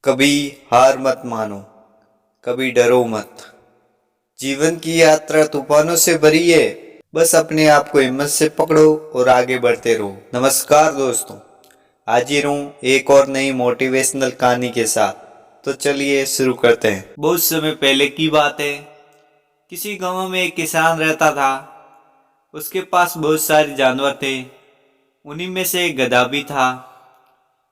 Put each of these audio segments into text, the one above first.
कभी हार मत मानो, कभी डरो मत। जीवन की यात्रा तूफानों से भरी है, बस अपने आप को हिम्मत से पकड़ो और आगे बढ़ते रहो। नमस्कार दोस्तों, हाजिर हूँ एक और नई मोटिवेशनल कहानी के साथ। तो चलिए शुरू करते हैं। बहुत समय पहले की बात है, किसी गांव में एक किसान रहता था। उसके पास बहुत सारे जानवर थे, उन्हीं में से एक गधा भी था।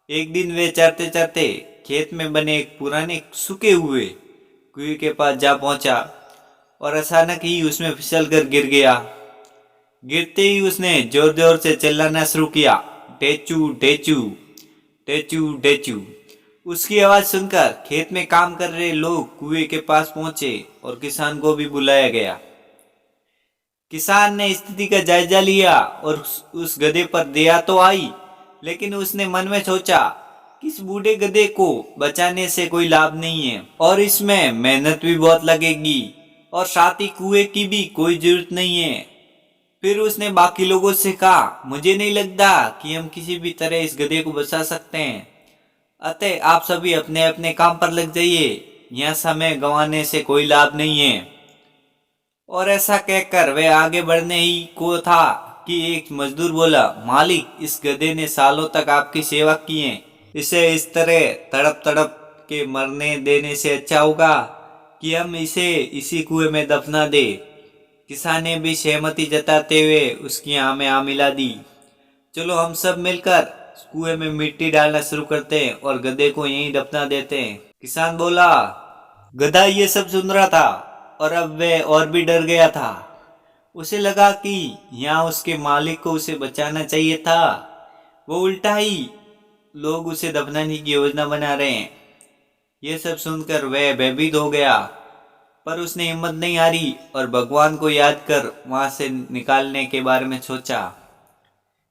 एक दिन वे चरते चरते खेत में बने एक पुराने सूखे हुए कुएं के पास जा पहुंचा और अचानक ही उसमें फिसल कर गिर गया। गिरते ही उसने जोर जोर से चिल्लाना शुरू किया, टेचू टेचू टेचू टेचू। उसकी आवाज सुनकर खेत में काम कर रहे लोग कुएं के पास पहुंचे और किसान को भी बुलाया गया। किसान ने स्थिति का जायजा लिया और उस गधे पर दया तो आई, लेकिन उसने मन में सोचा कि इस बूढ़े गधे को बचाने से कोई लाभ नहीं है और इसमें मेहनत भी बहुत लगेगी और साथ ही कुएं की भी कोई जरूरत नहीं है। फिर उसने बाकी लोगों से कहा, मुझे नहीं लगता कि हम किसी भी तरह इस गधे को बचा सकते हैं, अतः आप सभी अपने अपने काम पर लग जाइए, यह समय गंवाने से कोई लाभ नहीं है। और ऐसा कहकर वे आगे बढ़ने ही को था कि एक मजदूर बोला, मालिक, इस गधे ने सालों तक आपकी सेवा की है, इसे इस तरह तड़प तड़प के मरने देने से अच्छा होगा कि हम इसे इसी कुएं में दफना दे। किसान ने भी सहमति जताते हुए उसकी आह में आह मिला दी। चलो हम सब मिलकर कुएं में मिट्टी डालना शुरू करते हैं और गधे को यहीं दफना देते हैं। किसान बोला। गधा ये सब सुन रहा था और अब वह और भी डर गया था। उसे लगा कि यहाँ उसके मालिक को उसे बचाना चाहिए था, वो उल्टा ही लोग उसे दफनाने की योजना बना रहे हैं। ये सब सुनकर वह भयभीत हो गया, पर उसने हिम्मत नहीं हारी और भगवान को याद कर वहां से निकालने के बारे में सोचा।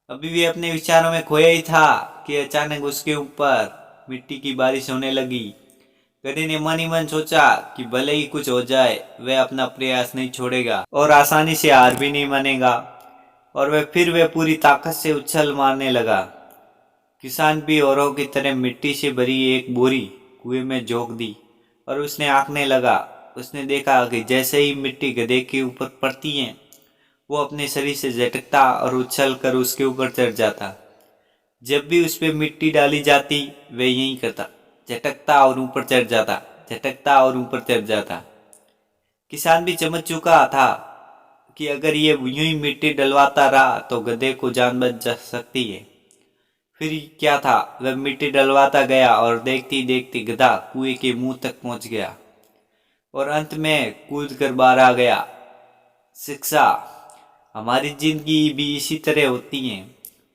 अभी भी अपने विचारों में खोया ही था कि अचानक उसके ऊपर मिट्टी की बारिश होने लगी। गधे ने मन ही मन सोचा कि भले ही कुछ हो जाए, वह अपना प्रयास नहीं छोड़ेगा और आसानी से हार भी नहीं मानेगा। और वह पूरी ताकत से उछल मारने लगा। किसान भी औरों की तरह मिट्टी से भरी एक बोरी कुएं में झोंक दी और उसने आंकने लगा। उसने देखा कि जैसे ही मिट्टी गधे के ऊपर पड़ती है, वो अपने शरीर से झटकता और उछल कर उसके ऊपर चढ़ जाता। जब भी उस पर मिट्टी डाली जाती, वह यही करता, झटकता और ऊपर चढ़ जाता, झटकता और ऊपर चढ़ जाता। किसान भी समझ चुका था कि अगर ये यूं ही मिट्टी डलवाता रहा तो गधे को जान बच जा सकती है। फिर क्या था, वह मिट्टी डलवाता गया और देखती देखती गधा कुएं के मुंह तक पहुंच गया और अंत में कूद कर बाहर आ गया। शिक्षा, हमारी जिंदगी भी इसी तरह होती है।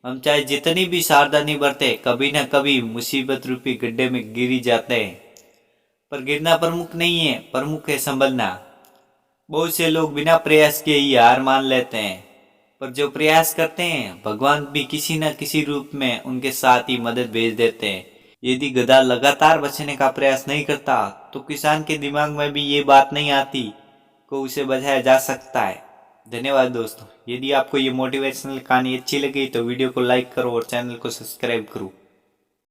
हम चाहे जितनी भी सावधानी बरते, कभी न कभी मुसीबत रूपी गड्ढे में गिरी जाते हैं। पर गिरना प्रमुख नहीं है, प्रमुख है संभलना। बहुत से लोग बिना प्रयास के ही हार मान लेते हैं, पर जो प्रयास करते हैं, भगवान भी किसी न किसी रूप में उनके साथ ही मदद भेज देते हैं। यदि गधा लगातार बचने का प्रयास नहीं करता, तो किसान के दिमाग में भी ये बात नहीं आती को उसे बचाया जा सकता है। धन्यवाद दोस्तों। यदि आपको ये मोटिवेशनल कहानी अच्छी लगी तो वीडियो को लाइक करो और चैनल को सब्सक्राइब करो।